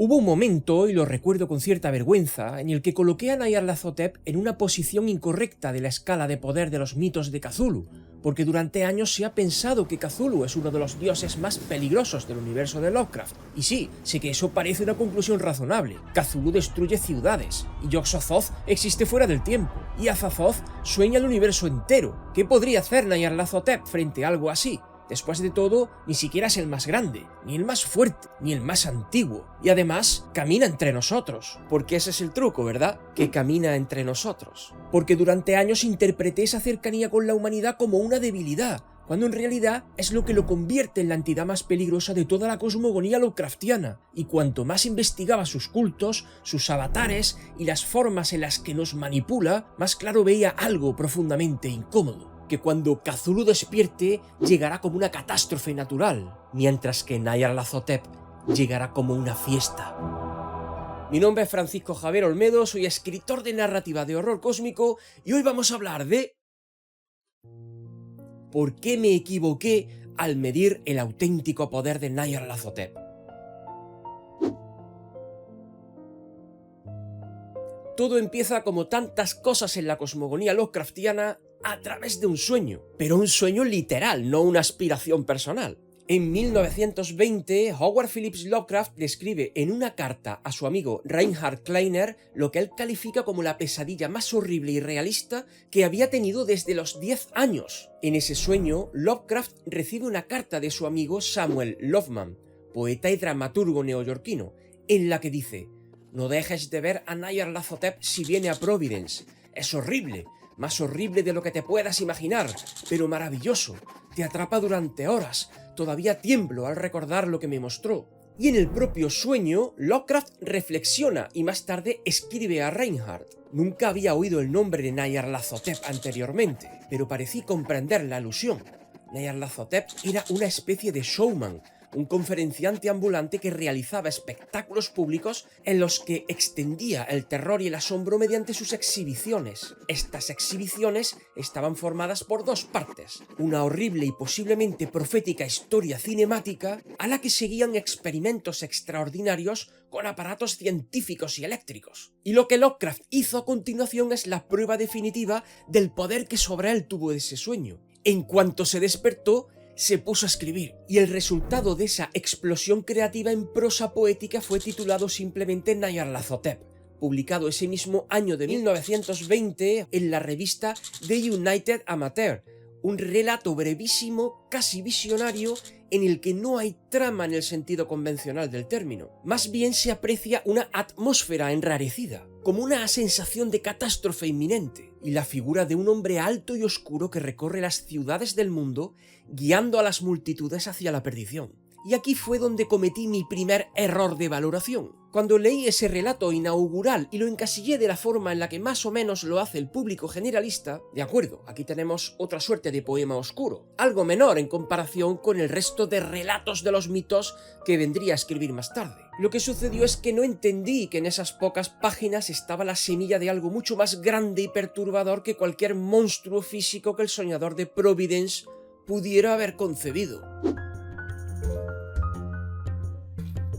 Hubo un momento, y lo recuerdo con cierta vergüenza, en el que coloqué a Nyarlathotep en una posición incorrecta de la escala de poder de los mitos de Cthulhu, porque durante años se ha pensado que Cthulhu es uno de los dioses más peligrosos del universo de Lovecraft. Y sí, sé que eso parece una conclusión razonable. Cthulhu destruye ciudades, y Yog-Sothoth existe fuera del tiempo, y Azathoth sueña el universo entero. ¿Qué podría hacer Nyarlathotep frente a algo así? Después de todo, ni siquiera es el más grande, ni el más fuerte, ni el más antiguo. Y además, camina entre nosotros. Porque ese es el truco, ¿verdad? Que camina entre nosotros. Porque durante años interpreté esa cercanía con la humanidad como una debilidad, cuando en realidad es lo que lo convierte en la entidad más peligrosa de toda la cosmogonía Lovecraftiana. Y cuanto más investigaba sus cultos, sus avatares y las formas en las que nos manipula, más claro veía algo profundamente incómodo. Que cuando Cthulhu despierte, llegará como una catástrofe natural, mientras que Nyarlathotep llegará como una fiesta. Mi nombre es Francisco Javier Olmedo, soy escritor de narrativa de horror cósmico y hoy vamos a hablar de ¿por qué me equivoqué al medir el auténtico poder de Nyarlathotep? Todo empieza, como tantas cosas en la cosmogonía Lovecraftiana, a través de un sueño, pero un sueño literal, no una aspiración personal. En 1920, Howard Phillips Lovecraft describe en una carta a su amigo Reinhard Kleiner lo que él califica como la pesadilla más horrible y realista que había tenido desde los 10 años. En ese sueño, Lovecraft recibe una carta de su amigo Samuel Loveman, poeta y dramaturgo neoyorquino, en la que dice: «No dejes de ver a Nyarlathotep si viene a Providence. Es horrible, más horrible de lo que te puedas imaginar, pero maravilloso. Te atrapa durante horas. Todavía tiemblo al recordar lo que me mostró». Y en el propio sueño, Lovecraft reflexiona y más tarde escribe a Reinhard: «Nunca había oído el nombre de Nyarlathotep anteriormente, pero parecí comprender la alusión. Nyarlathotep era una especie de showman, un conferenciante ambulante que realizaba espectáculos públicos en los que extendía el terror y el asombro mediante sus exhibiciones. Estas exhibiciones estaban formadas por dos partes: una horrible y posiblemente profética historia cinemática a la que seguían experimentos extraordinarios con aparatos científicos y eléctricos. Y lo que Lovecraft hizo a continuación es la prueba definitiva del poder que sobre él tuvo ese sueño. En cuanto se despertó, se puso a escribir, y el resultado de esa explosión creativa en prosa poética fue titulado simplemente Nyarlathotep, publicado ese mismo año de 1920 en la revista The United Amateur, un relato brevísimo, casi visionario, en el que no hay trama en el sentido convencional del término. Más bien se aprecia una atmósfera enrarecida, como una sensación de catástrofe inminente, y la figura de un hombre alto y oscuro que recorre las ciudades del mundo, guiando a las multitudes hacia la perdición. Y aquí fue donde cometí mi primer error de valoración. Cuando leí ese relato inaugural y lo encasillé de la forma en la que más o menos lo hace el público generalista, de acuerdo, aquí tenemos otra suerte de poema oscuro, algo menor en comparación con el resto de relatos de los mitos que vendría a escribir más tarde. Lo que sucedió es que no entendí que en esas pocas páginas estaba la semilla de algo mucho más grande y perturbador que cualquier monstruo físico que el soñador de Providence pudiera haber concebido.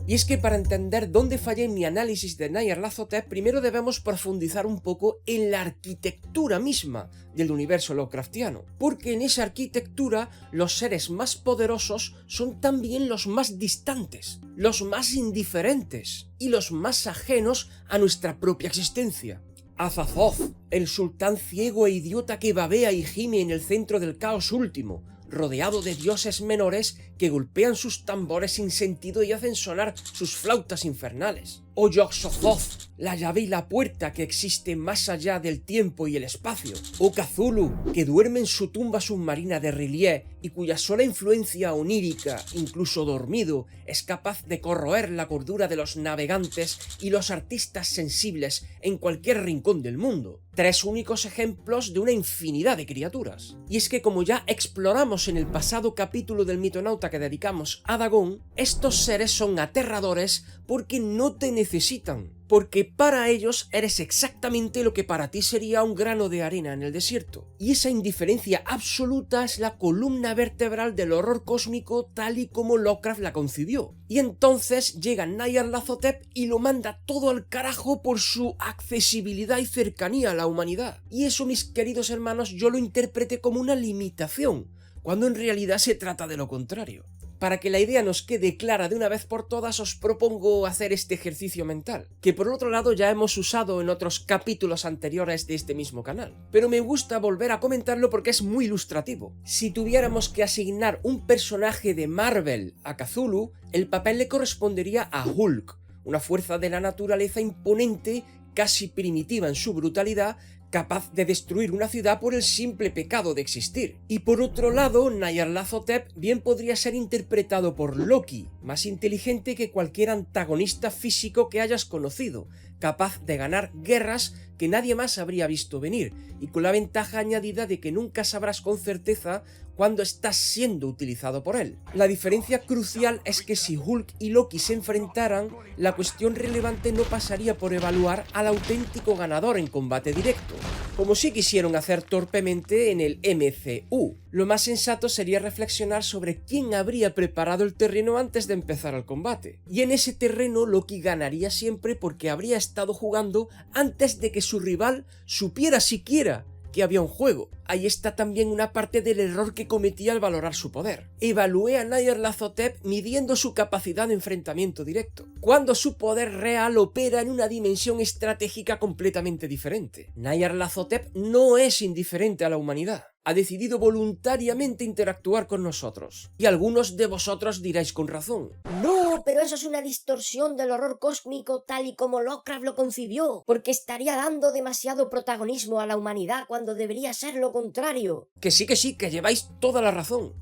Y es que para entender dónde fallé en mi análisis de Nyarlathotep, primero debemos profundizar un poco en la arquitectura misma del universo Lovecraftiano, porque en esa arquitectura los seres más poderosos son también los más distantes, los más indiferentes y los más ajenos a nuestra propia existencia. Azathoth, el sultán ciego e idiota que babea y gime en el centro del caos último, rodeado de dioses menores que golpean sus tambores sin sentido y hacen sonar sus flautas infernales. O Yog-Sothoth, la llave y la puerta que existe más allá del tiempo y el espacio. O Cthulhu, que duerme en su tumba submarina de R'lyeh y cuya sola influencia onírica, incluso dormido, es capaz de corroer la cordura de los navegantes y los artistas sensibles en cualquier rincón del mundo. Tres únicos ejemplos de una infinidad de criaturas. Y es que, como ya exploramos en el pasado capítulo del Mitonauta que dedicamos a Dagon, estos seres son aterradores porque no tenemos necesitan, porque para ellos eres exactamente lo que para ti sería un grano de arena en el desierto. Y esa indiferencia absoluta es la columna vertebral del horror cósmico tal y como Lovecraft la concibió. Y entonces llega Nyarlathotep y lo manda todo al carajo por su accesibilidad y cercanía a la humanidad. Y eso, mis queridos hermanos, yo lo interpreté como una limitación, cuando en realidad se trata de lo contrario. Para que la idea nos quede clara de una vez por todas, os propongo hacer este ejercicio mental, que por otro lado ya hemos usado en otros capítulos anteriores de este mismo canal, pero me gusta volver a comentarlo porque es muy ilustrativo. Si tuviéramos que asignar un personaje de Marvel a Cthulhu, el papel le correspondería a Hulk, una fuerza de la naturaleza imponente, casi primitiva en su brutalidad, capaz de destruir una ciudad por el simple pecado de existir. Y por otro lado, Nyarlathotep bien podría ser interpretado por Loki, más inteligente que cualquier antagonista físico que hayas conocido, capaz de ganar guerras que nadie más habría visto venir, y con la ventaja añadida de que nunca sabrás con certeza cuando estás siendo utilizado por él. La diferencia crucial es que si Hulk y Loki se enfrentaran, la cuestión relevante no pasaría por evaluar al auténtico ganador en combate directo, como si quisieron hacer torpemente en el MCU. Lo más sensato sería reflexionar sobre quién habría preparado el terreno antes de empezar el combate. Y en ese terreno Loki ganaría siempre porque habría estado jugando antes de que su rival supiera siquiera que había un juego. Ahí está también una parte del error que cometí al valorar su poder. Evalué a Nyarlathotep midiendo su capacidad de enfrentamiento directo, cuando su poder real opera en una dimensión estratégica completamente diferente. Nyarlathotep no es indiferente a la humanidad. Ha decidido voluntariamente interactuar con nosotros. Y algunos de vosotros diréis con razón: No, pero eso es una distorsión del horror cósmico tal y como Lovecraft lo concibió, porque estaría dando demasiado protagonismo a la humanidad cuando debería ser lo contrario. Que sí, que lleváis toda la razón.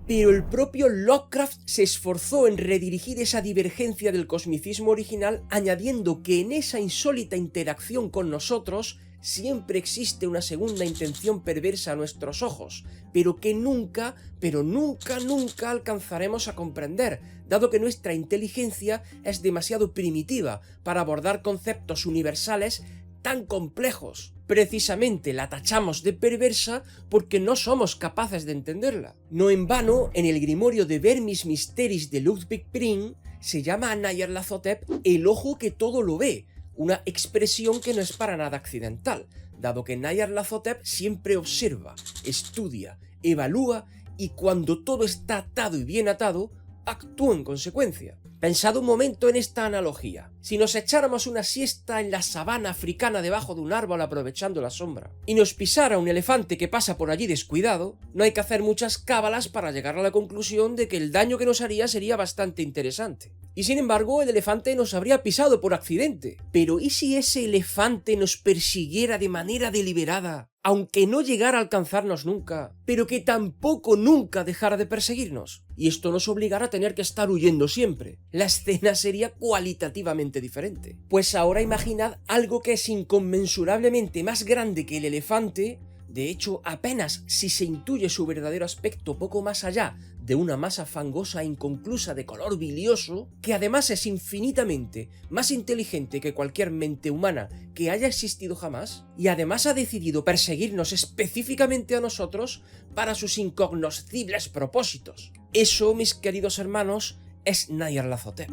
Pero el propio Lovecraft se esforzó en redirigir esa divergencia del cosmicismo original, añadiendo que en esa insólita interacción con nosotros siempre existe una segunda intención perversa a nuestros ojos, pero que nunca alcanzaremos a comprender, dado que nuestra inteligencia es demasiado primitiva para abordar conceptos universales tan complejos. Precisamente la tachamos de perversa porque no somos capaces de entenderla. No en vano, en el grimorio de Vermis Mysteris de Ludwig Pring, se llama a Nyarlathotep el ojo que todo lo ve, una expresión que no es para nada accidental, dado que Nyarlathotep siempre observa, estudia, evalúa y cuando todo está atado y bien atado, actúa en consecuencia. Pensad un momento en esta analogía. Si nos echáramos una siesta en la sabana africana debajo de un árbol aprovechando la sombra, y nos pisara un elefante que pasa por allí descuidado, no hay que hacer muchas cábalas para llegar a la conclusión de que el daño que nos haría sería bastante interesante. Y sin embargo, el elefante nos habría pisado por accidente. Pero ¿y si ese elefante nos persiguiera de manera deliberada, aunque no llegara a alcanzarnos nunca, pero que tampoco nunca dejara de perseguirnos? Y esto nos obligara a tener que estar huyendo siempre. La escena sería cualitativamente diferente. Pues ahora imaginad algo que es inconmensurablemente más grande que el elefante. De hecho, apenas si se intuye su verdadero aspecto poco más allá de una masa fangosa e inconclusa de color bilioso, que además es infinitamente más inteligente que cualquier mente humana que haya existido jamás, y además ha decidido perseguirnos específicamente a nosotros para sus incognoscibles propósitos. Eso, mis queridos hermanos, es Nyarlathotep.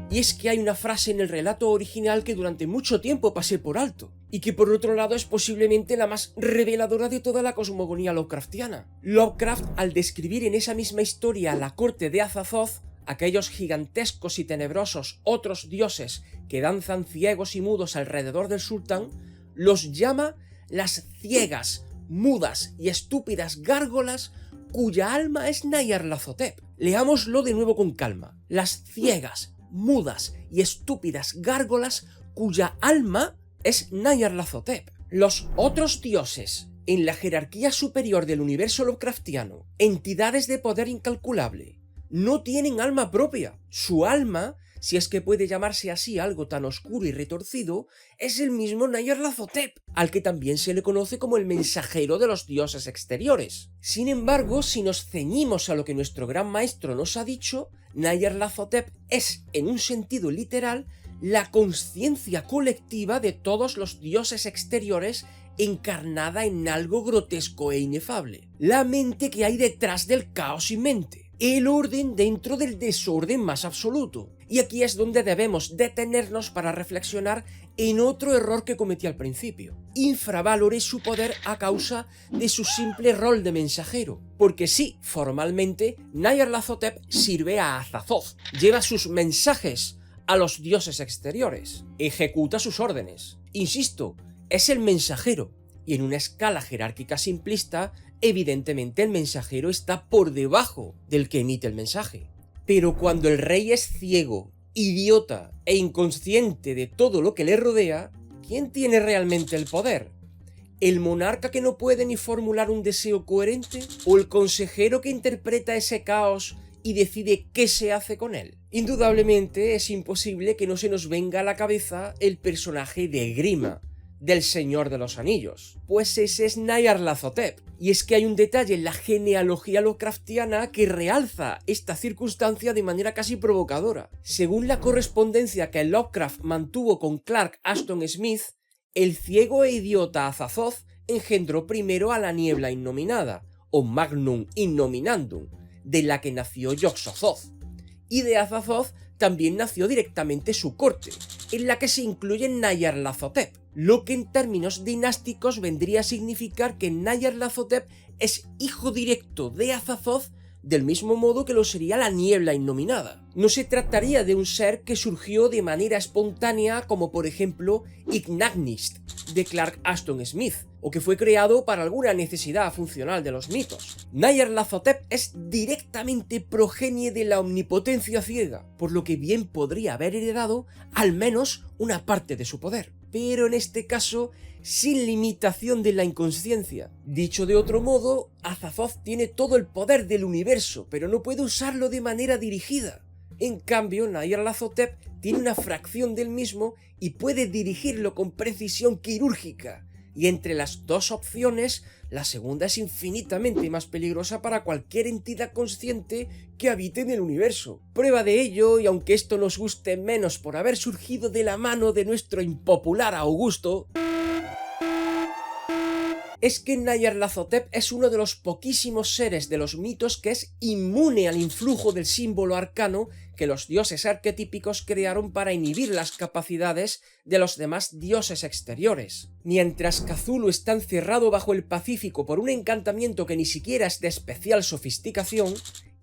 Y es que hay una frase en el relato original que durante mucho tiempo pasé por alto, y que por otro lado es posiblemente la más reveladora de toda la cosmogonía Lovecraftiana. Lovecraft, al describir en esa misma historia la corte de Azathoth, aquellos gigantescos y tenebrosos otros dioses que danzan ciegos y mudos alrededor del sultán, los llama las ciegas, mudas y estúpidas gárgolas cuya alma es Nyarlathotep. Leámoslo de nuevo con calma. Las ciegas, mudas y estúpidas gárgolas cuya alma es Nyarlathotep. Los otros dioses, en la jerarquía superior del universo Lovecraftiano, entidades de poder incalculable, no tienen alma propia. Su alma, si es que puede llamarse así algo tan oscuro y retorcido, es el mismo Nyarlathotep, al que también se le conoce como el mensajero de los dioses exteriores. Sin embargo, si nos ceñimos a lo que nuestro gran maestro nos ha dicho, Nyarlathotep es, en un sentido literal, la conciencia colectiva de todos los dioses exteriores encarnada en algo grotesco e inefable. La mente que hay detrás del caos y mente. El orden dentro del desorden más absoluto. Y aquí es donde debemos detenernos para reflexionar en otro error que cometí al principio. Infravaloré su poder a causa de su simple rol de mensajero. Porque sí, formalmente, Nyarlathotep sirve a Azathoth. Lleva sus mensajes a los dioses exteriores. Ejecuta sus órdenes. Insisto, es el mensajero. Y en una escala jerárquica simplista, evidentemente el mensajero está por debajo del que emite el mensaje. Pero cuando el rey es ciego, idiota e inconsciente de todo lo que le rodea, ¿quién tiene realmente el poder? ¿El monarca que no puede ni formular un deseo coherente? ¿O el consejero que interpreta ese caos y decide qué se hace con él? Indudablemente es imposible que no se nos venga a la cabeza el personaje de Grima, del Señor de los Anillos, pues ese es Nyarlathotep. Y es que hay un detalle en la genealogía Lovecraftiana que realza esta circunstancia de manera casi provocadora. Según la correspondencia que Lovecraft mantuvo con Clark Ashton Smith, el ciego e idiota Azathoth engendró primero a la niebla innominada, o Magnum Innominandum, de la que nació Yog-Sothoth. Y de Azathoth también nació directamente su corte, en la que se incluye Nyarlathotep, lo que en términos dinásticos vendría a significar que Nyarlathotep es hijo directo de Azathoth del mismo modo que lo sería la niebla innominada. No se trataría de un ser que surgió de manera espontánea como por ejemplo Ignagnist de Clark Ashton Smith, o que fue creado para alguna necesidad funcional de los mitos. Nyarlathotep es directamente progenie de la omnipotencia ciega, por lo que bien podría haber heredado al menos una parte de su poder, pero en este caso sin limitación de la inconsciencia. Dicho de otro modo, Azathoth tiene todo el poder del universo, pero no puede usarlo de manera dirigida. En cambio, Nyarlathotep tiene una fracción del mismo y puede dirigirlo con precisión quirúrgica. Y entre las dos opciones, la segunda es infinitamente más peligrosa para cualquier entidad consciente que habite en el universo. Prueba de ello, y aunque esto nos guste menos por haber surgido de la mano de nuestro impopular Augusto, es que Nyarlathotep es uno de los poquísimos seres de los mitos que es inmune al influjo del símbolo arcano que los dioses arquetípicos crearon para inhibir las capacidades de los demás dioses exteriores. Mientras Cthulhu está encerrado bajo el Pacífico por un encantamiento que ni siquiera es de especial sofisticación,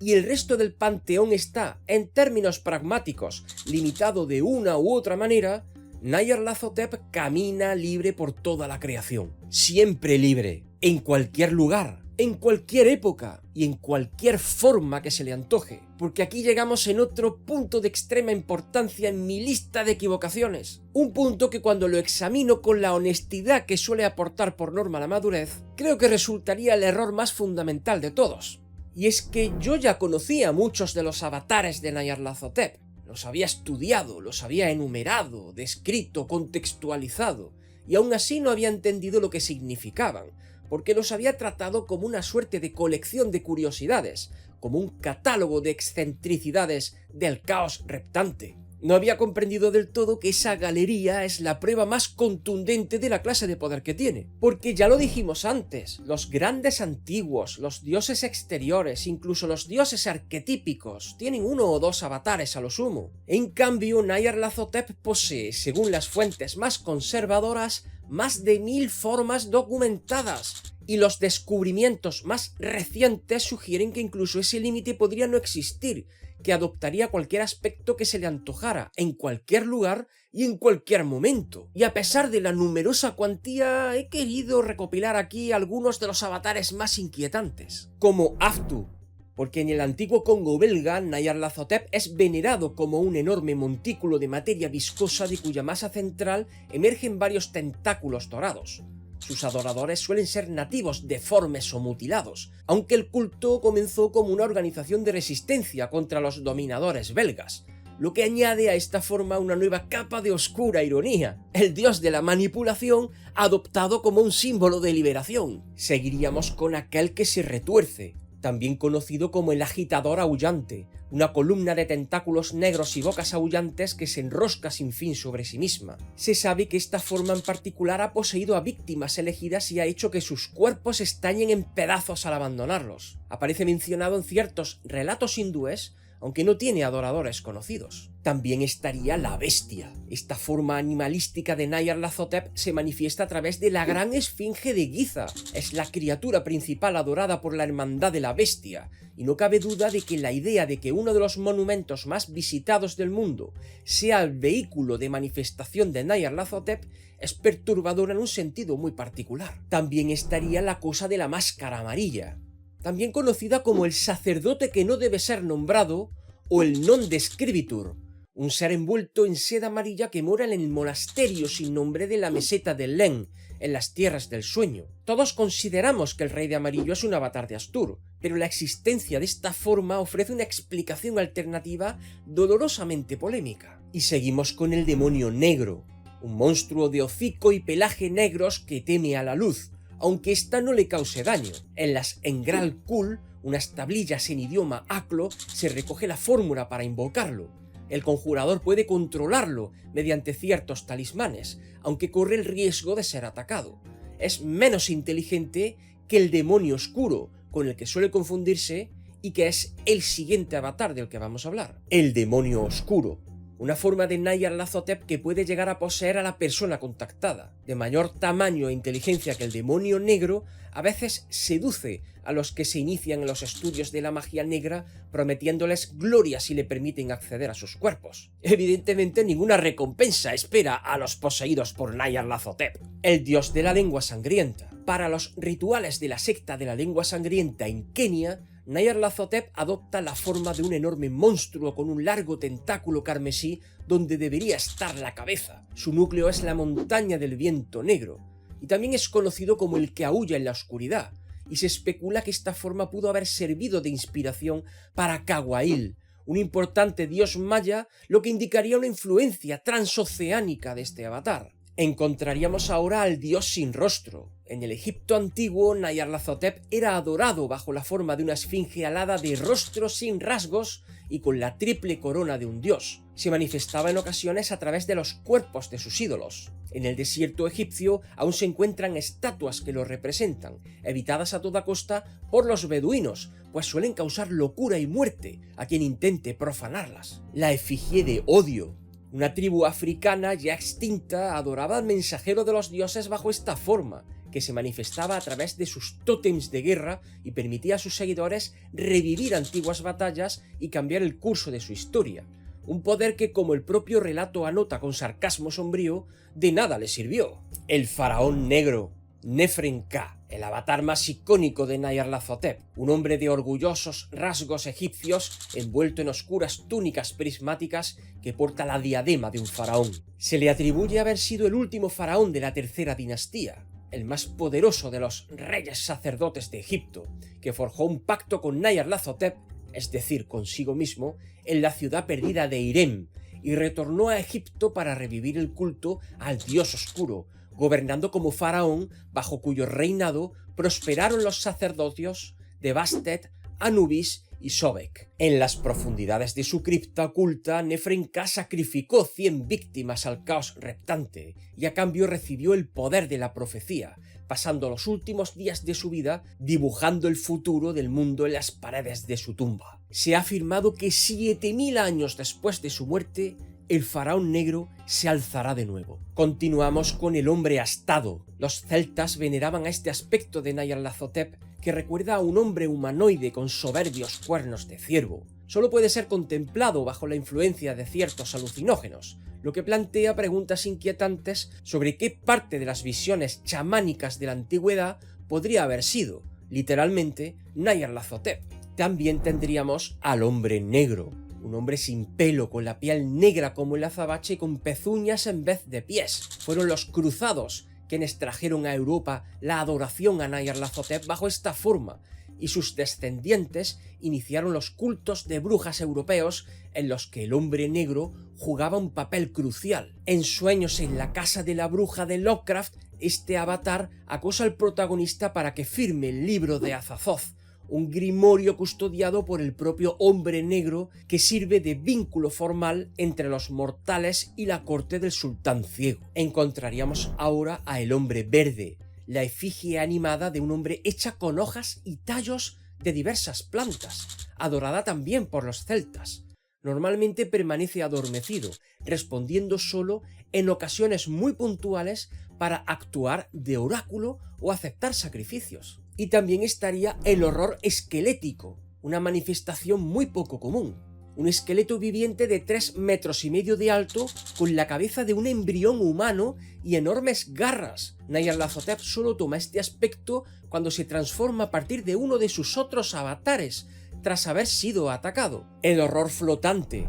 y el resto del panteón está, en términos pragmáticos, limitado de una u otra manera, Nyarlathotep camina libre por toda la creación. Siempre libre, en cualquier lugar, en cualquier época y en cualquier forma que se le antoje. Porque aquí llegamos en otro punto de extrema importancia en mi lista de equivocaciones. Un punto que cuando lo examino con la honestidad que suele aportar por norma la madurez, creo que resultaría el error más fundamental de todos. Y es que yo ya conocía muchos de los avatares de Nyarlathotep. Los había estudiado, los había enumerado, descrito, contextualizado, y aún así no había entendido lo que significaban, porque los había tratado como una suerte de colección de curiosidades, como un catálogo de excentricidades del caos reptante. No había comprendido del todo que esa galería es la prueba más contundente de la clase de poder que tiene. Porque ya lo dijimos antes, los grandes antiguos, los dioses exteriores, incluso los dioses arquetípicos, tienen uno o dos avatares a lo sumo. En cambio, Nyarlathotep posee, según las fuentes más conservadoras, más de 1000 formas documentadas. Y los descubrimientos más recientes sugieren que incluso ese límite podría no existir, que adoptaría cualquier aspecto que se le antojara, en cualquier lugar y en cualquier momento. Y a pesar de la numerosa cuantía, he querido recopilar aquí algunos de los avatares más inquietantes, como Aftu, porque en el antiguo Congo belga, Nyarlathotep es venerado como un enorme montículo de materia viscosa de cuya masa central emergen varios tentáculos dorados. Sus adoradores suelen ser nativos deformes o mutilados, aunque el culto comenzó como una organización de resistencia contra los dominadores belgas, lo que añade a esta forma una nueva capa de oscura ironía, el dios de la manipulación adoptado como un símbolo de liberación. Seguiríamos con aquel que se retuerce, también conocido como el agitador aullante, una columna de tentáculos negros y bocas aullantes que se enrosca sin fin sobre sí misma. Se sabe que esta forma en particular ha poseído a víctimas elegidas y ha hecho que sus cuerpos estallen en pedazos al abandonarlos. Aparece mencionado en ciertos relatos hindúes, aunque no tiene adoradores conocidos. También estaría la bestia. Esta forma animalística de Nyarlathotep se manifiesta a través de la gran esfinge de Giza. Es la criatura principal adorada por la hermandad de la bestia, y no cabe duda de que la idea de que uno de los monumentos más visitados del mundo sea el vehículo de manifestación de Nyarlathotep es perturbadora en un sentido muy particular. También estaría la cosa de la máscara amarilla, también conocida como el sacerdote que no debe ser nombrado o el non describitur, un ser envuelto en seda amarilla que mora en el monasterio sin nombre de la meseta de Len, en las tierras del sueño. Todos consideramos que el rey de amarillo es un avatar de Astur, pero la existencia de esta forma ofrece una explicación alternativa dolorosamente polémica. Y seguimos con el demonio negro, un monstruo de hocico y pelaje negros que teme a la luz, aunque ésta no le cause daño. En las Engral Kul, unas tablillas en idioma Aklo, se recoge la fórmula para invocarlo. El conjurador puede controlarlo mediante ciertos talismanes, aunque corre el riesgo de ser atacado. Es menos inteligente que el demonio oscuro, con el que suele confundirse y que es el siguiente avatar del que vamos a hablar. El demonio oscuro, una forma de Nyarlathotep que puede llegar a poseer a la persona contactada. De mayor tamaño e inteligencia que el demonio negro, a veces seduce a los que se inician en los estudios de la magia negra, prometiéndoles gloria si le permiten acceder a sus cuerpos. Evidentemente ninguna recompensa espera a los poseídos por Nyarlathotep, el dios de la lengua sangrienta. Para los rituales de la secta de la lengua sangrienta en Kenia, Nyarlathotep adopta la forma de un enorme monstruo con un largo tentáculo carmesí donde debería estar la cabeza. Su núcleo es la montaña del viento negro, y también es conocido como el que aúlla en la oscuridad, y se especula que esta forma pudo haber servido de inspiración para Kawai'l, un importante dios maya, lo que indicaría una influencia transoceánica de este avatar. Encontraríamos ahora al dios sin rostro. En el Egipto antiguo, Nyarlathotep era adorado bajo la forma de una esfinge alada de rostro sin rasgos y con la triple corona de un dios. Se manifestaba en ocasiones a través de los cuerpos de sus ídolos. En el desierto egipcio aún se encuentran estatuas que lo representan, evitadas a toda costa por los beduinos, pues suelen causar locura y muerte a quien intente profanarlas. La efigie de Odio, una tribu africana ya extinta, adoraba al mensajero de los dioses bajo esta forma, que se manifestaba a través de sus tótems de guerra y permitía a sus seguidores revivir antiguas batallas y cambiar el curso de su historia. Un poder que, como el propio relato anota con sarcasmo sombrío, de nada le sirvió. El faraón negro, Nefren-Ka, el avatar más icónico de Nyarlathotep, un hombre de orgullosos rasgos egipcios envuelto en oscuras túnicas prismáticas que porta la diadema de un faraón. Se le atribuye haber sido el último faraón de la tercera dinastía, el más poderoso de los reyes sacerdotes de Egipto, que forjó un pacto con Nyarlathotep, es decir, consigo mismo, en la ciudad perdida de Irem, y retornó a Egipto para revivir el culto al dios oscuro, gobernando como faraón bajo cuyo reinado prosperaron los sacerdocios de Bastet, Anubis y Sobek. En las profundidades de su cripta oculta, Nefren-Ka sacrificó 100 víctimas al caos reptante y a cambio recibió el poder de la profecía, pasando los últimos días de su vida dibujando el futuro del mundo en las paredes de su tumba. Se ha afirmado que 7000 años después de su muerte, el faraón negro se alzará de nuevo. Continuamos con el hombre astado. Los celtas veneraban a este aspecto de Nyarlathotep que recuerda a un hombre humanoide con soberbios cuernos de ciervo. Solo puede ser contemplado bajo la influencia de ciertos alucinógenos, lo que plantea preguntas inquietantes sobre qué parte de las visiones chamánicas de la antigüedad podría haber sido, literalmente, Nyarlathotep. También tendríamos al hombre negro, un hombre sin pelo, con la piel negra como el azabache y con pezuñas en vez de pies. Fueron los cruzados quienes trajeron a Europa la adoración a Nyarlathotep bajo esta forma, y sus descendientes iniciaron los cultos de brujas europeos en los que el hombre negro jugaba un papel crucial. En Sueños en la casa de la bruja de Lovecraft, este avatar acosa al protagonista para que firme el libro de Azathoth, un grimorio custodiado por el propio hombre negro que sirve de vínculo formal entre los mortales y la corte del sultán ciego. Encontraríamos ahora a el hombre verde, la efigie animada de un hombre hecha con hojas y tallos de diversas plantas, adorada también por los celtas. Normalmente permanece adormecido, respondiendo solo en ocasiones muy puntuales para actuar de oráculo o aceptar sacrificios. Y también estaría el horror esquelético, una manifestación muy poco común. Un esqueleto viviente de 3,5 metros de alto, con la cabeza de un embrión humano y enormes garras. Nyarlathotep solo toma este aspecto cuando se transforma a partir de uno de sus otros avatares, tras haber sido atacado. El horror flotante.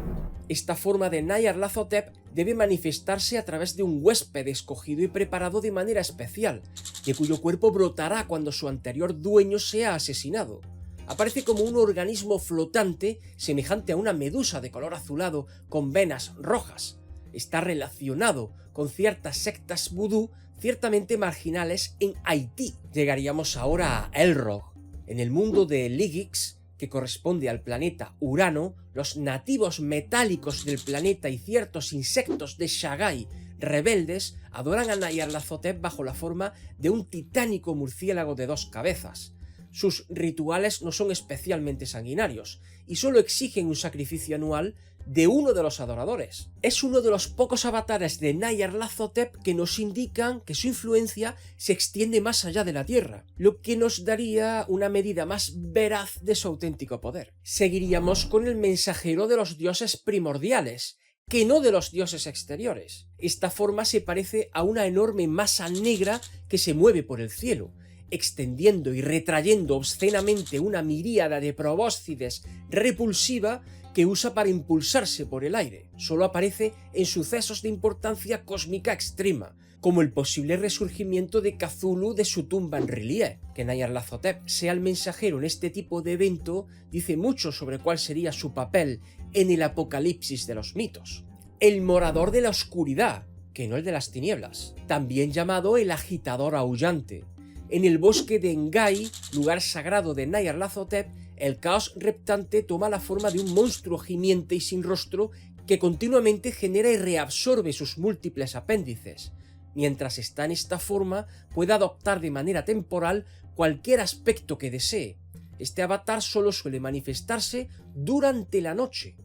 Esta forma de Nyarlathotep debe manifestarse a través de un huésped escogido y preparado de manera especial, de cuyo cuerpo brotará cuando su anterior dueño sea asesinado. Aparece como un organismo flotante semejante a una medusa de color azulado con venas rojas. Está relacionado con ciertas sectas vudú ciertamente marginales en Haití. Llegaríamos ahora a Elrog. En el mundo de Ligix, que corresponde al planeta Urano, los nativos metálicos del planeta y ciertos insectos de Shagai rebeldes adoran a Nyarlathotep bajo la forma de un titánico murciélago de 2 cabezas. Sus rituales no son especialmente sanguinarios y solo exigen un sacrificio anual de uno de los adoradores. Es uno de los pocos avatares de Nyarlathotep que nos indican que su influencia se extiende más allá de la Tierra, lo que nos daría una medida más veraz de su auténtico poder. Seguiríamos con el mensajero de los dioses primordiales, que no de los dioses exteriores. Esta forma se parece a una enorme masa negra que se mueve por el cielo, extendiendo y retrayendo obscenamente una miríada de probóscides repulsiva que usa para impulsarse por el aire. Solo aparece en sucesos de importancia cósmica extrema, como el posible resurgimiento de Cthulhu de su tumba en R'lyeh. Que Nyarlathotep sea el mensajero en este tipo de evento dice mucho sobre cuál sería su papel en el apocalipsis de los mitos. El morador de la oscuridad, que no el de las tinieblas, también llamado el agitador aullante. En el bosque de Engai, lugar sagrado de Nyarlathotep, el caos reptante toma la forma de un monstruo gimiente y sin rostro que continuamente genera y reabsorbe sus múltiples apéndices. Mientras está en esta forma, puede adoptar de manera temporal cualquier aspecto que desee. Este avatar solo suele manifestarse durante la noche.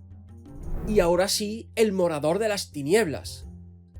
Y ahora sí, el morador de las tinieblas,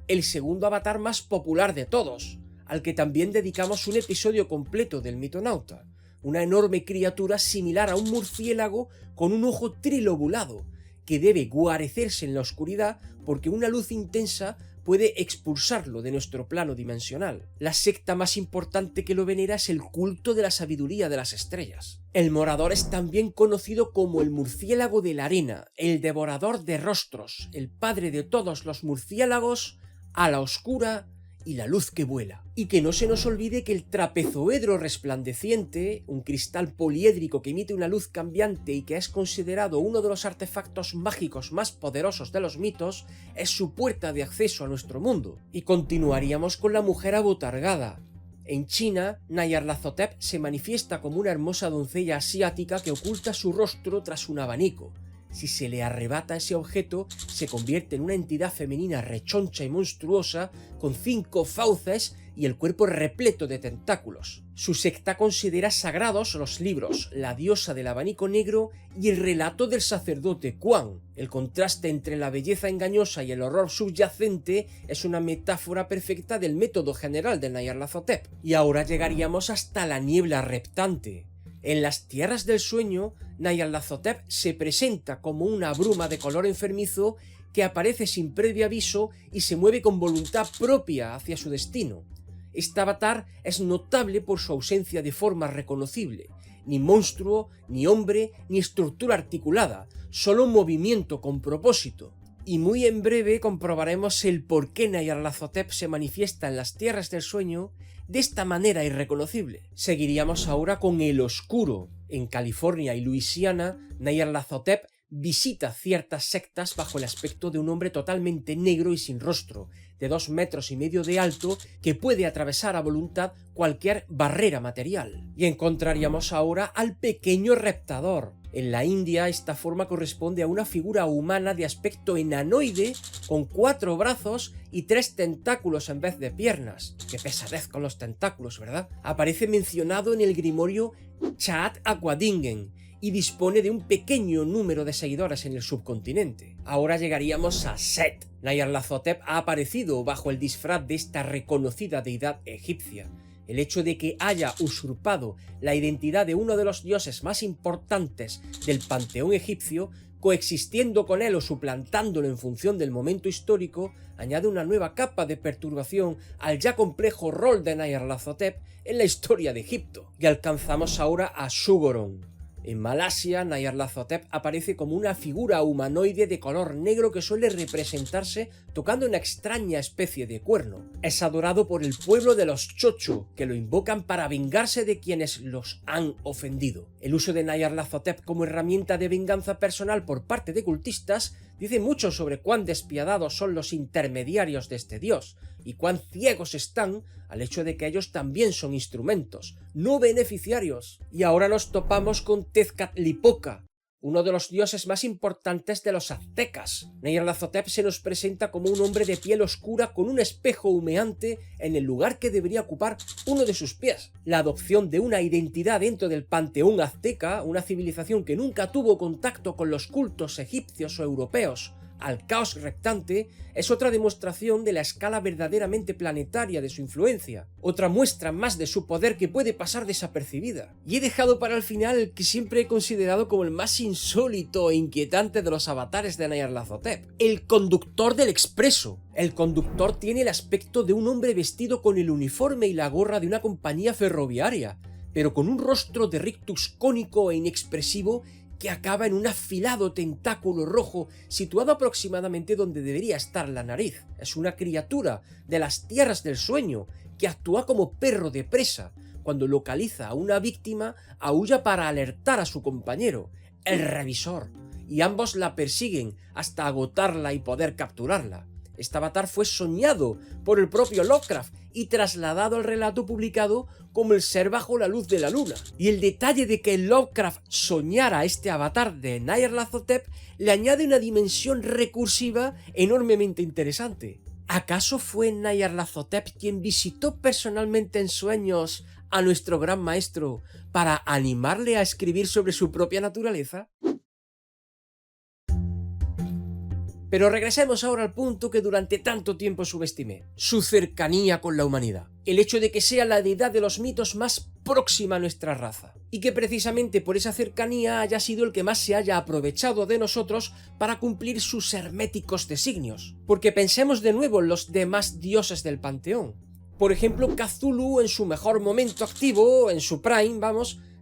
el segundo avatar más popular de todos, al que también dedicamos un episodio completo del Mitonauta. Una enorme criatura similar a un murciélago con un ojo trilobulado, que debe guarecerse en la oscuridad porque una luz intensa puede expulsarlo de nuestro plano dimensional. La secta más importante que lo venera es el culto de la sabiduría de las estrellas. El morador es también conocido como el murciélago de la arena, el devorador de rostros, el padre de todos los murciélagos, a la oscura y la luz que vuela. Y que no se nos olvide que el trapezoedro resplandeciente, un cristal poliédrico que emite una luz cambiante y que es considerado uno de los artefactos mágicos más poderosos de los mitos, es su puerta de acceso a nuestro mundo. Y continuaríamos con la mujer abotargada. En China, Nyarlathotep se manifiesta como una hermosa doncella asiática que oculta su rostro tras un abanico. Si se le arrebata ese objeto, se convierte en una entidad femenina rechoncha y monstruosa, con 5 fauces y el cuerpo repleto de tentáculos. Su secta considera sagrados los libros La diosa del abanico negro y el relato del sacerdote Kuan. El contraste entre la belleza engañosa y el horror subyacente es una metáfora perfecta del método general de Nyarlathotep. Y ahora llegaríamos hasta la niebla reptante. En las tierras del sueño, Nyarlathotep se presenta como una bruma de color enfermizo que aparece sin previo aviso y se mueve con voluntad propia hacia su destino. Este avatar es notable por su ausencia de forma reconocible, ni monstruo, ni hombre, ni estructura articulada, solo un movimiento con propósito. Y muy en breve comprobaremos el por qué Nyarlathotep se manifiesta en las tierras del sueño de esta manera irreconocible. Seguiríamos ahora con el oscuro. En California y Luisiana, Nyarlathotep visita ciertas sectas bajo el aspecto de un hombre totalmente negro y sin rostro, de 2,5 metros de alto, que puede atravesar a voluntad cualquier barrera material. Y encontraríamos ahora al pequeño reptador. En la India esta forma corresponde a una figura humana de aspecto enanoide con 4 brazos y 3 tentáculos en vez de piernas. Qué pesadez con los tentáculos, ¿verdad? Aparece mencionado en el grimorio Chat Aquadingen y dispone de un pequeño número de seguidores en el subcontinente. Ahora llegaríamos a Set. Nyarlathotep ha aparecido bajo el disfraz de esta reconocida deidad egipcia. El hecho de que haya usurpado la identidad de uno de los dioses más importantes del panteón egipcio, coexistiendo con él o suplantándolo en función del momento histórico, añade una nueva capa de perturbación al ya complejo rol de Nyarlathotep en la historia de Egipto. Y alcanzamos ahora a Shugoron. En Malasia, Nyarlathotep aparece como una figura humanoide de color negro que suele representarse tocando una extraña especie de cuerno. Es adorado por el pueblo de los Chocho, que lo invocan para vengarse de quienes los han ofendido. El uso de Nyarlathotep como herramienta de venganza personal por parte de cultistas dice mucho sobre cuán despiadados son los intermediarios de este dios, y cuán ciegos están al hecho de que ellos también son instrumentos, no beneficiarios. Y ahora nos topamos con Tezcatlipoca, uno de los dioses más importantes de los aztecas. Nyarlathotep se nos presenta como un hombre de piel oscura con un espejo humeante en el lugar que debería ocupar uno de sus pies. La adopción de una identidad dentro del panteón azteca, una civilización que nunca tuvo contacto con los cultos egipcios o europeos, al caos rectante, es otra demostración de la escala verdaderamente planetaria de su influencia, otra muestra más de su poder que puede pasar desapercibida. Y he dejado para el final el que siempre he considerado como el más insólito e inquietante de los avatares de Nyarlathotep, el conductor del expreso. El conductor tiene el aspecto de un hombre vestido con el uniforme y la gorra de una compañía ferroviaria, pero con un rostro de rictus cónico e inexpresivo que acaba en un afilado tentáculo rojo situado aproximadamente donde debería estar la nariz. Es una criatura de las tierras del sueño que actúa como perro de presa. Cuando localiza a una víctima, aúlla para alertar a su compañero, el revisor, y ambos la persiguen hasta agotarla y poder capturarla. Este avatar fue soñado por el propio Lovecraft y trasladado al relato publicado como el ser bajo la luz de la luna. Y el detalle de que Lovecraft soñara este avatar de Nyarlathotep le añade una dimensión recursiva enormemente interesante. ¿Acaso fue Nyarlathotep quien visitó personalmente en sueños a nuestro gran maestro para animarle a escribir sobre su propia naturaleza? Pero regresemos ahora al punto que durante tanto tiempo subestimé, su cercanía con la humanidad. El hecho de que sea la deidad de los mitos más próxima a nuestra raza, y que precisamente por esa cercanía haya sido el que más se haya aprovechado de nosotros para cumplir sus herméticos designios. Porque pensemos de nuevo en los demás dioses del panteón. Por ejemplo, Cthulhu en su mejor momento activo, en su prime,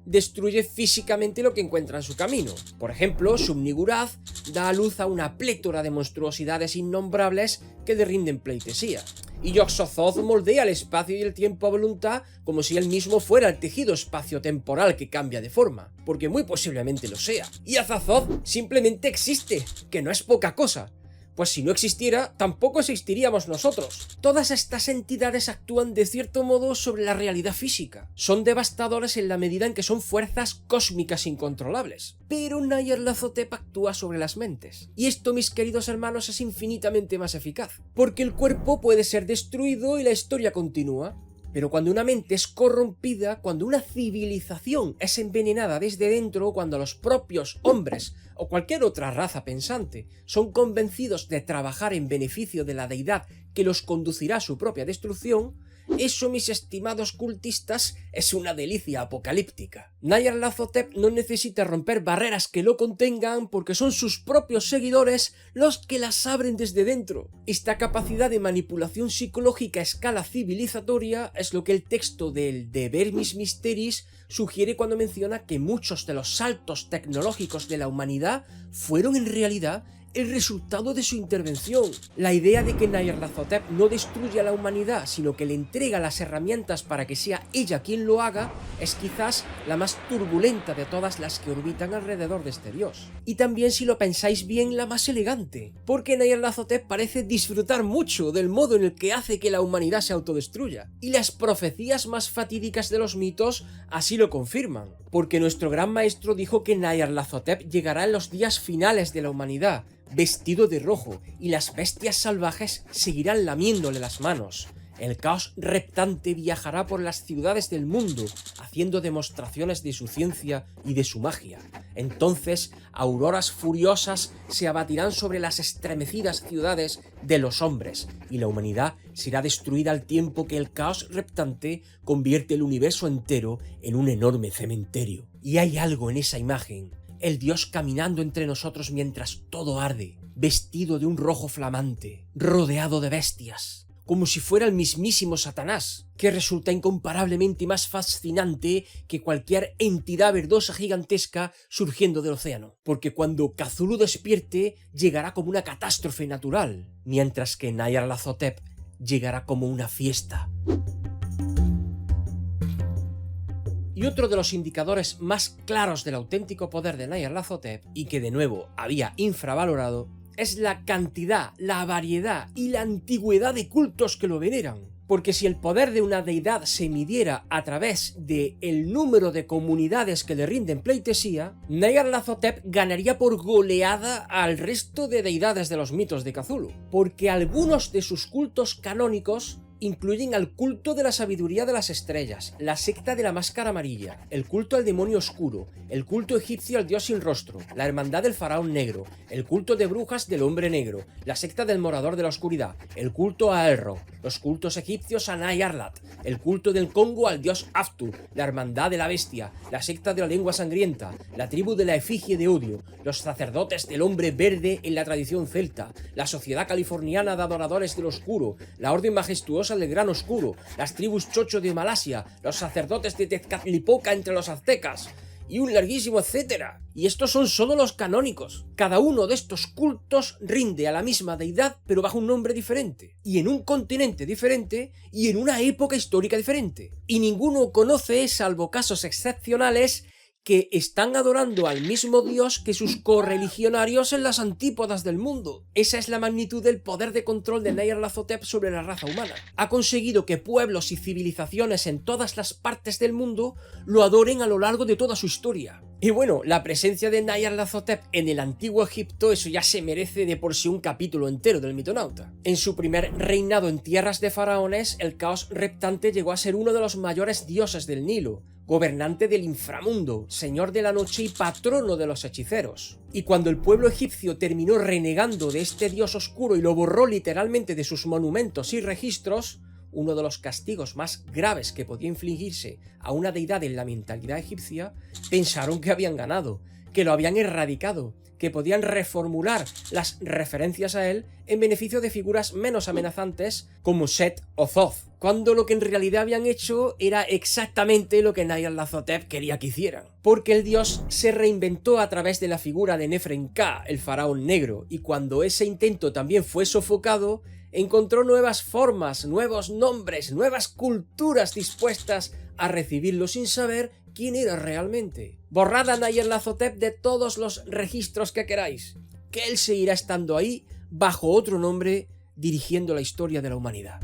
destruye físicamente lo que encuentra en su camino. Por ejemplo, Sub-Niggurath da a luz a una plétora de monstruosidades innombrables que le rinden pleitesía. Y Yog-Sothoth moldea el espacio y el tiempo a voluntad como si él mismo fuera el tejido espacio-temporal que cambia de forma, porque muy posiblemente lo sea. Y Azathoth simplemente existe, que no es poca cosa. Pues si no existiera, tampoco existiríamos nosotros. Todas estas entidades actúan de cierto modo sobre la realidad física. Son devastadoras en la medida en que son fuerzas cósmicas incontrolables. Pero Nyarlathotep actúa sobre las mentes. Y esto, mis queridos hermanos, es infinitamente más eficaz. Porque el cuerpo puede ser destruido y la historia continúa. Pero cuando una mente es corrompida, cuando una civilización es envenenada desde dentro, cuando los propios hombres o cualquier otra raza pensante son convencidos de trabajar en beneficio de la deidad que los conducirá a su propia destrucción, eso, mis estimados cultistas, es una delicia apocalíptica. Nyarlathotep no necesita romper barreras que lo contengan porque son sus propios seguidores los que las abren desde dentro. Esta capacidad de manipulación psicológica a escala civilizatoria es lo que el texto del De Vermis Mysteris sugiere cuando menciona que muchos de los saltos tecnológicos de la humanidad fueron en realidad el resultado de su intervención. La idea de que Nyarlathotep no destruye a la humanidad, sino que le entrega las herramientas para que sea ella quien lo haga, es quizás la más turbulenta de todas las que orbitan alrededor de este dios. Y también, si lo pensáis bien, la más elegante, porque Nyarlathotep parece disfrutar mucho del modo en el que hace que la humanidad se autodestruya. Y las profecías más fatídicas de los mitos así lo confirman, porque nuestro gran maestro dijo que Nyarlathotep llegará en los días finales de la humanidad, vestido de rojo, y las bestias salvajes seguirán lamiéndole las manos. El caos reptante viajará por las ciudades del mundo, haciendo demostraciones de su ciencia y de su magia. Entonces, auroras furiosas se abatirán sobre las estremecidas ciudades de los hombres, y la humanidad será destruida al tiempo que el caos reptante convierte el universo entero en un enorme cementerio. Y hay algo en esa imagen, el dios caminando entre nosotros mientras todo arde, vestido de un rojo flamante, rodeado de bestias, como si fuera el mismísimo Satanás, que resulta incomparablemente más fascinante que cualquier entidad verdosa gigantesca surgiendo del océano, porque cuando Cthulhu despierte llegará como una catástrofe natural, mientras que Nyarlathotep llegará como una fiesta. Y otro de los indicadores más claros del auténtico poder de Nyarlathotep, y que de nuevo había infravalorado, es la cantidad, la variedad y la antigüedad de cultos que lo veneran. Porque si el poder de una deidad se midiera a través del número de comunidades que le rinden pleitesía, Nyarlathotep ganaría por goleada al resto de deidades de los mitos de Cthulhu. Porque algunos de sus cultos canónicos incluyen al culto de la sabiduría de las estrellas, la secta de la máscara amarilla, el culto al demonio oscuro, el culto egipcio al dios sin rostro, la hermandad del faraón negro, el culto de brujas del hombre negro, la secta del morador de la oscuridad, el culto a Elro, los cultos egipcios a Nyarlath, el culto del Congo al dios Aftu, la hermandad de la bestia, la secta de la lengua sangrienta, la tribu de la efigie de odio, los sacerdotes del hombre verde en la tradición celta, la sociedad californiana de adoradores del oscuro, la orden majestuosa del Gran Oscuro, las tribus chocho de Malasia, los sacerdotes de Tezcatlipoca entre los aztecas, y un larguísimo etcétera. Y estos son solo los canónicos. Cada uno de estos cultos rinde a la misma deidad, pero bajo un nombre diferente, y en un continente diferente, y en una época histórica diferente. Y ninguno conoce, salvo casos excepcionales, que están adorando al mismo dios que sus correligionarios en las antípodas del mundo. Esa es la magnitud del poder de control de Nyarlathotep sobre la raza humana. Ha conseguido que pueblos y civilizaciones en todas las partes del mundo lo adoren a lo largo de toda su historia. Y bueno, la presencia de Nyarlathotep en el antiguo Egipto, eso ya se merece de por sí un capítulo entero del Mitonauta. En su primer reinado en tierras de faraones, el caos reptante llegó a ser uno de los mayores dioses del Nilo, gobernante del inframundo, señor de la noche y patrono de los hechiceros. Y cuando el pueblo egipcio terminó renegando de este dios oscuro y lo borró literalmente de sus monumentos y registros, uno de los castigos más graves que podía infligirse a una deidad en la mentalidad egipcia, pensaron que habían ganado, que lo habían erradicado, que podían reformular las referencias a él en beneficio de figuras menos amenazantes como Set o Thoth, cuando lo que en realidad habían hecho era exactamente lo que Nyarlathotep quería que hicieran. Porque el dios se reinventó a través de la figura de Nefren-Ka, el faraón negro, y cuando ese intento también fue sofocado, encontró nuevas formas, nuevos nombres, nuevas culturas dispuestas a recibirlo sin saber quién era realmente. Borrad a Nyarlathotep de todos los registros que queráis, que él seguirá estando ahí bajo otro nombre, dirigiendo la historia de la humanidad.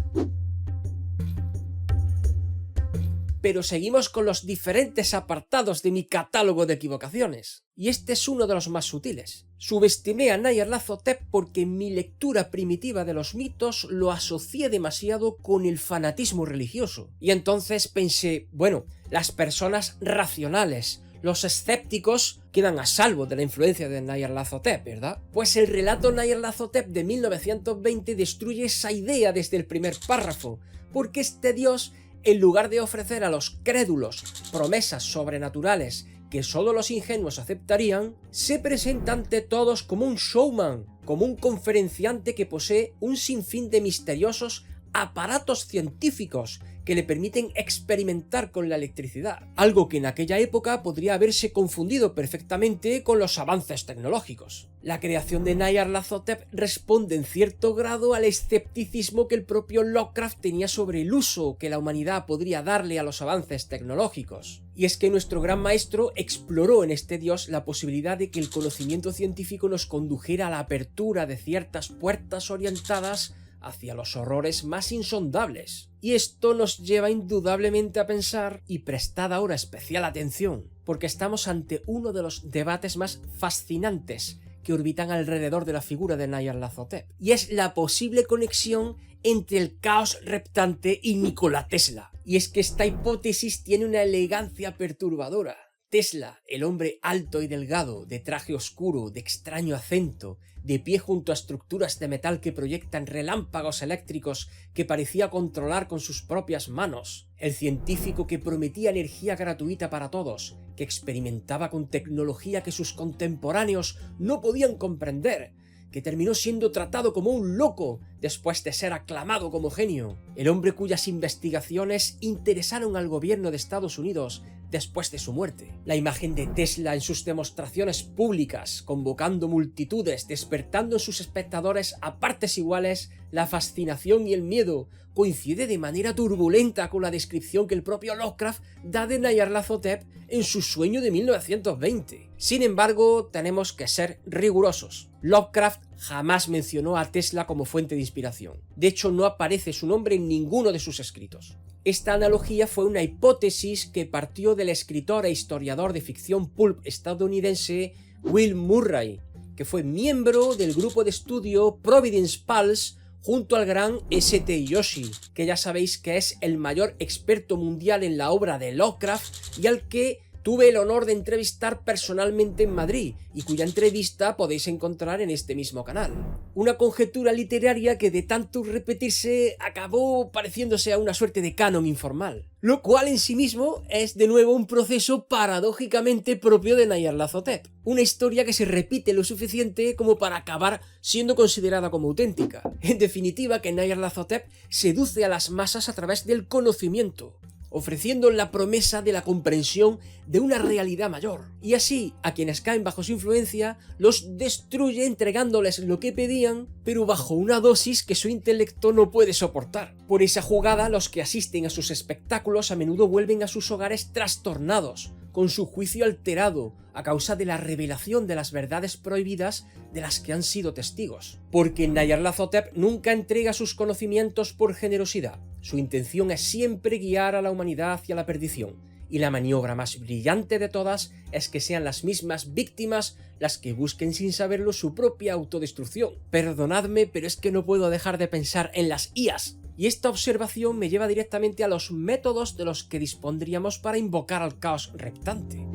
Pero seguimos con los diferentes apartados de mi catálogo de equivocaciones, y este es uno de los más sutiles. Subestimé a Nyarlathotep porque en mi lectura primitiva de los mitos lo asocié demasiado con el fanatismo religioso, y entonces pensé, bueno, las personas racionales, los escépticos, quedan a salvo de la influencia de Nyarlathotep, ¿verdad? Pues el relato Nyarlathotep de 1920 destruye esa idea desde el primer párrafo, porque este dios, en lugar de ofrecer a los crédulos promesas sobrenaturales que solo los ingenuos aceptarían, se presenta ante todos como un showman, como un conferenciante que posee un sinfín de misteriosos aparatos científicos que le permiten experimentar con la electricidad, algo que en aquella época podría haberse confundido perfectamente con los avances tecnológicos. La creación de Nyarlathotep responde en cierto grado al escepticismo que el propio Lovecraft tenía sobre el uso que la humanidad podría darle a los avances tecnológicos. Y es que nuestro gran maestro exploró en este dios la posibilidad de que el conocimiento científico nos condujera a la apertura de ciertas puertas orientadas hacia los horrores más insondables. Y esto nos lleva indudablemente a pensar, y prestad ahora especial atención, porque estamos ante uno de los debates más fascinantes que orbitan alrededor de la figura de Nyarlathotep, y es la posible conexión entre el caos reptante y Nikola Tesla. Y es que esta hipótesis tiene una elegancia perturbadora. Tesla, el hombre alto y delgado, de traje oscuro, de extraño acento, de pie junto a estructuras de metal que proyectan relámpagos eléctricos que parecía controlar con sus propias manos, el científico que prometía energía gratuita para todos, que experimentaba con tecnología que sus contemporáneos no podían comprender, que terminó siendo tratado como un loco después de ser aclamado como genio, el hombre cuyas investigaciones interesaron al gobierno de Estados Unidos después de su muerte. La imagen de Tesla en sus demostraciones públicas, convocando multitudes, despertando en sus espectadores a partes iguales la fascinación y el miedo, coincide de manera turbulenta con la descripción que el propio Lovecraft da de Nyarlathotep en su sueño de 1920. Sin embargo, tenemos que ser rigurosos. Lovecraft jamás mencionó a Tesla como fuente de inspiración. De hecho, no aparece su nombre en ninguno de sus escritos. Esta analogía fue una hipótesis que partió del escritor e historiador de ficción pulp estadounidense Will Murray, que fue miembro del grupo de estudio Providence Pulse junto al gran St. Yoshi, que ya sabéis que es el mayor experto mundial en la obra de Lovecraft y al que tuve el honor de entrevistar personalmente en Madrid y cuya entrevista podéis encontrar en este mismo canal. Una conjetura literaria que de tanto repetirse acabó pareciéndose a una suerte de canon informal, lo cual en sí mismo es de nuevo un proceso paradójicamente propio de Nyarlathotep, una historia que se repite lo suficiente como para acabar siendo considerada como auténtica. En definitiva, que Nyarlathotep seduce a las masas a través del conocimiento, ofreciendo la promesa de la comprensión de una realidad mayor, y así a quienes caen bajo su influencia los destruye entregándoles lo que pedían, pero bajo una dosis que su intelecto no puede soportar. Por esa jugada, los que asisten a sus espectáculos a menudo vuelven a sus hogares trastornados, con su juicio alterado a causa de la revelación de las verdades prohibidas de las que han sido testigos. Porque Nyarlathotep nunca entrega sus conocimientos por generosidad. Su intención es siempre guiar a la humanidad hacia la perdición, y la maniobra más brillante de todas es que sean las mismas víctimas las que busquen sin saberlo su propia autodestrucción. Perdonadme, pero es que no puedo dejar de pensar en las IAs. Y esta observación me lleva directamente a los métodos de los que dispondríamos para invocar al caos reptante.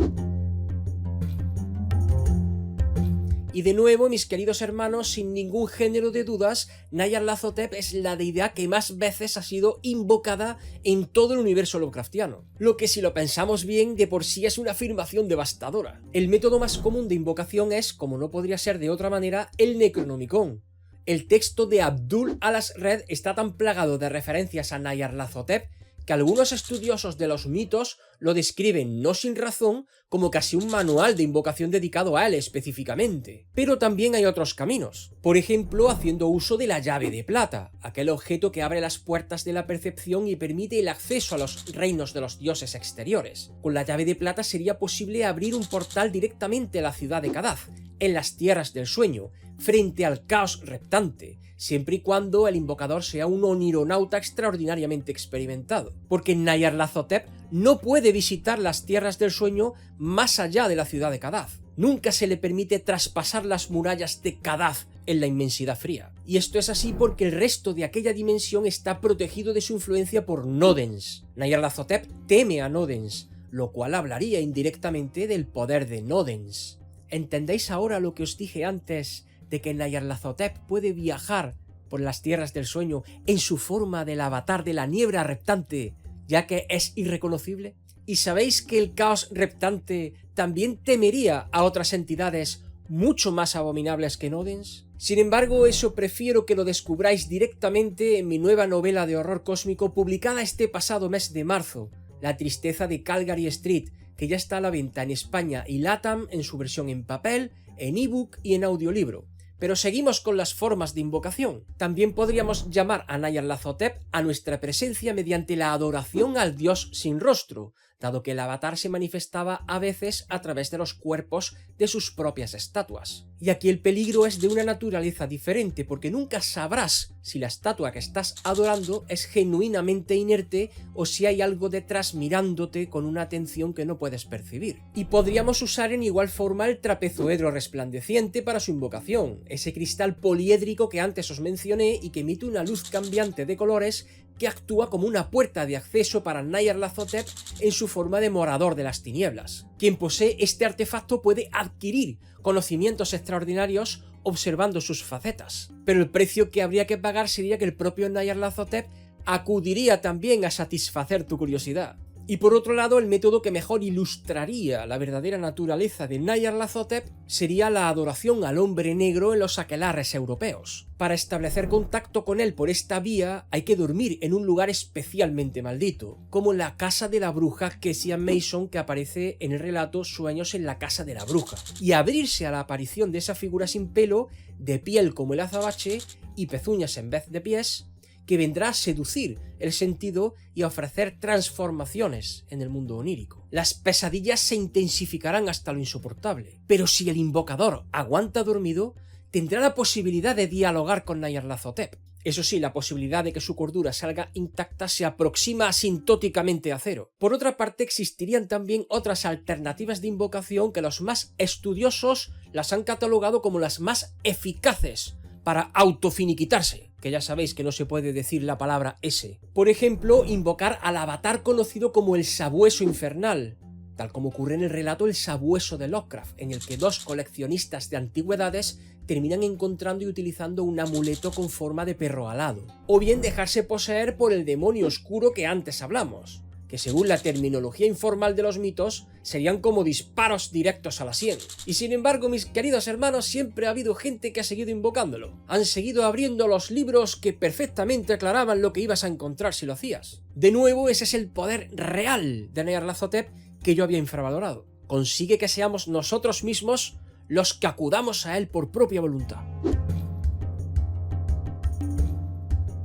Y de nuevo, mis queridos hermanos, sin ningún género de dudas, Nyarlathotep es la deidad que más veces ha sido invocada en todo el universo Lovecraftiano, lo que si lo pensamos bien de por sí es una afirmación devastadora. El método más común de invocación es, como no podría ser de otra manera, el Necronomicon. El texto de Abdul al-Asred está tan plagado de referencias a Nyarlathotep que algunos estudiosos de los mitos lo describen, no sin razón, como casi un manual de invocación dedicado a él específicamente. Pero también hay otros caminos, por ejemplo haciendo uso de la llave de plata, aquel objeto que abre las puertas de la percepción y permite el acceso a los reinos de los dioses exteriores. Con la llave de plata sería posible abrir un portal directamente a la ciudad de Kadath, en las tierras del sueño, frente al caos reptante, siempre y cuando el invocador sea un onironauta extraordinariamente experimentado, porque Nyarlathotep no puede visitar las tierras del sueño más allá de la ciudad de Kadath. Nunca se le permite traspasar las murallas de Kadath en la inmensidad fría. Y esto es así porque el resto de aquella dimensión está protegido de su influencia por Nodens. Nyarlathotep teme a Nodens, lo cual hablaría indirectamente del poder de Nodens. ¿Entendéis ahora lo que os dije antes de que Nyarlathotep puede viajar por las tierras del sueño en su forma del avatar de la niebla reptante, ya que es irreconocible? ¿Y sabéis que el caos reptante también temería a otras entidades mucho más abominables que Nodens? Sin embargo, eso prefiero que lo descubráis directamente en mi nueva novela de horror cósmico publicada este pasado mes de marzo, La tristeza de Calgary Street, que ya está a la venta en España y LATAM en su versión en papel, en ebook y en audiolibro. Pero seguimos con las formas de invocación. También podríamos llamar a Nyarlathotep a nuestra presencia mediante la adoración al dios sin rostro, dado que el avatar se manifestaba a veces a través de los cuerpos de sus propias estatuas. Y aquí el peligro es de una naturaleza diferente, porque nunca sabrás si la estatua que estás adorando es genuinamente inerte o si hay algo detrás mirándote con una atención que no puedes percibir. Y podríamos usar en igual forma el trapezoedro resplandeciente para su invocación, ese cristal poliédrico que antes os mencioné y que emite una luz cambiante de colores que actúa como una puerta de acceso para Nyarlathotep en su forma de morador de las tinieblas. Quien posee este artefacto puede adquirir conocimientos extraordinarios observando sus facetas, pero el precio que habría que pagar sería que el propio Nyarlathotep acudiría también a satisfacer tu curiosidad. Y por otro lado, el método que mejor ilustraría la verdadera naturaleza de Nyarlathotep sería la adoración al hombre negro en los aquelarres europeos. Para establecer contacto con él por esta vía hay que dormir en un lugar especialmente maldito, como la casa de la bruja Kessia Mason que aparece en el relato Sueños en la casa de la bruja, y abrirse a la aparición de esa figura sin pelo, de piel como el azabache y pezuñas en vez de pies, que vendrá a seducir el sentido y a ofrecer transformaciones en el mundo onírico. Las pesadillas se intensificarán hasta lo insoportable, pero si el invocador aguanta dormido, tendrá la posibilidad de dialogar con Nyarlathotep. Eso sí, la posibilidad de que su cordura salga intacta se aproxima asintóticamente a cero. Por otra parte, existirían también otras alternativas de invocación que los más estudiosos las han catalogado como las más eficaces para autofiniquitarse, que ya sabéis que no se puede decir la palabra ese. Por ejemplo, invocar al avatar conocido como el Sabueso Infernal, tal como ocurre en el relato El Sabueso de Lovecraft, en el que dos coleccionistas de antigüedades terminan encontrando y utilizando un amuleto con forma de perro alado. O bien dejarse poseer por el demonio oscuro que antes hablamos, que según la terminología informal de los mitos, serían como disparos directos a la sien. Y sin embargo, mis queridos hermanos, siempre ha habido gente que ha seguido invocándolo. Han seguido abriendo los libros que perfectamente aclaraban lo que ibas a encontrar si lo hacías. De nuevo, ese es el poder real de Nyarlathotep que yo había infravalorado. Consigue que seamos nosotros mismos los que acudamos a él por propia voluntad.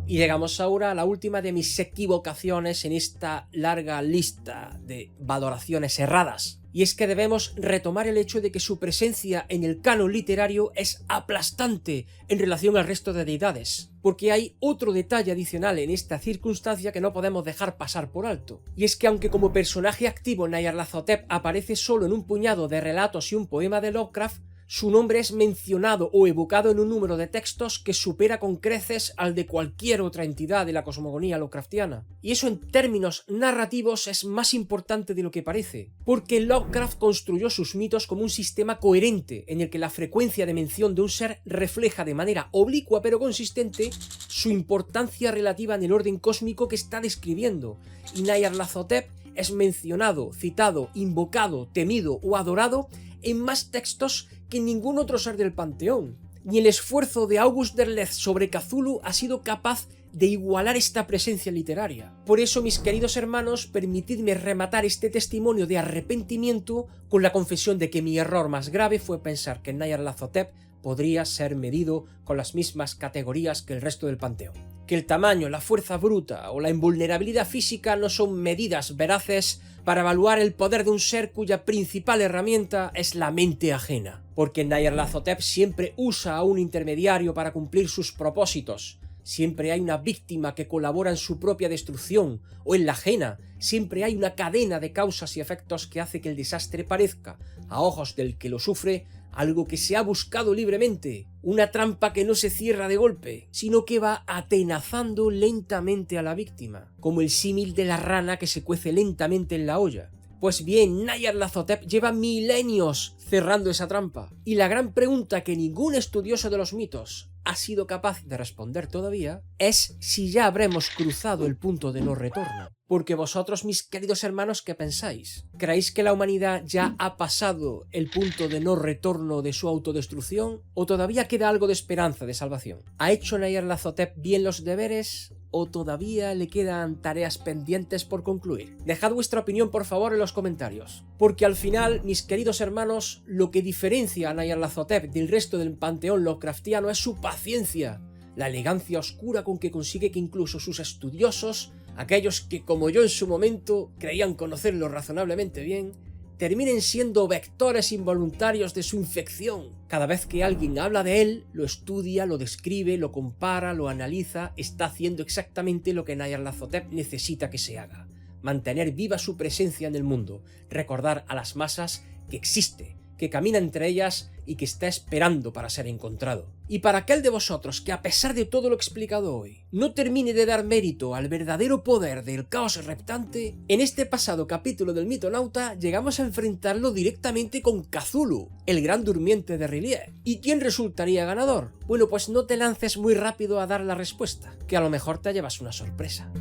Y llegamos ahora a la última de mis equivocaciones en esta larga lista de valoraciones erradas. Y es que debemos retomar el hecho de que su presencia en el canon literario es aplastante en relación al resto de deidades, porque hay otro detalle adicional en esta circunstancia que no podemos dejar pasar por alto. Y es que aunque como personaje activo Nyarlathotep aparece solo en un puñado de relatos y un poema de Lovecraft, su nombre es mencionado o evocado en un número de textos que supera con creces al de cualquier otra entidad de la cosmogonía lovecraftiana. Y eso en términos narrativos es más importante de lo que parece, porque Lovecraft construyó sus mitos como un sistema coherente en el que la frecuencia de mención de un ser refleja de manera oblicua pero consistente su importancia relativa en el orden cósmico que está describiendo, y Nyarlathotep es mencionado, citado, invocado, temido o adorado en más textos que ningún otro ser del panteón. Ni el esfuerzo de August Derleth sobre Cthulhu ha sido capaz de igualar esta presencia literaria. Por eso, mis queridos hermanos, permitidme rematar este testimonio de arrepentimiento con la confesión de que mi error más grave fue pensar que Nyarlathotep podría ser medido con las mismas categorías que el resto del panteón. Que el tamaño, la fuerza bruta o la invulnerabilidad física no son medidas veraces para evaluar el poder de un ser cuya principal herramienta es la mente ajena. Porque Nyarlathotep siempre usa a un intermediario para cumplir sus propósitos. Siempre hay una víctima que colabora en su propia destrucción, o en la ajena. Siempre hay una cadena de causas y efectos que hace que el desastre parezca, a ojos del que lo sufre, algo que se ha buscado libremente, una trampa que no se cierra de golpe, sino que va atenazando lentamente a la víctima, como el símil de la rana que se cuece lentamente en la olla. Pues bien, Nyarlathotep lleva milenios cerrando esa trampa, y la gran pregunta que ningún estudioso de los mitos ha sido capaz de responder todavía es si ya habremos cruzado el punto de no retorno. Porque vosotros, mis queridos hermanos, ¿qué pensáis? ¿Creéis que la humanidad ya ha pasado el punto de no retorno de su autodestrucción? ¿O todavía queda algo de esperanza de salvación? ¿Ha hecho Nyarlathotep bien los deberes? ¿O todavía le quedan tareas pendientes por concluir? Dejad vuestra opinión por favor en los comentarios, porque al final, mis queridos hermanos, lo que diferencia a Nyarlathotep del resto del panteón Lovecraftiano es su paciencia, la elegancia oscura con que consigue que incluso sus estudiosos, aquellos que como yo en su momento creían conocerlo razonablemente bien, terminen siendo vectores involuntarios de su infección. Cada vez que alguien habla de él, lo estudia, lo describe, lo compara, lo analiza, está haciendo exactamente lo que Nyarlathotep necesita que se haga: mantener viva su presencia en el mundo, recordar a las masas que existe, que camina entre ellas y que está esperando para ser encontrado. Y para aquel de vosotros que, a pesar de todo lo explicado hoy, no termine de dar mérito al verdadero poder del caos reptante, en este pasado capítulo del Mitonauta llegamos a enfrentarlo directamente con Cthulhu, el gran durmiente de R'lyeh. ¿Y quién resultaría ganador? Bueno, pues no te lances muy rápido a dar la respuesta, que a lo mejor te llevas una sorpresa.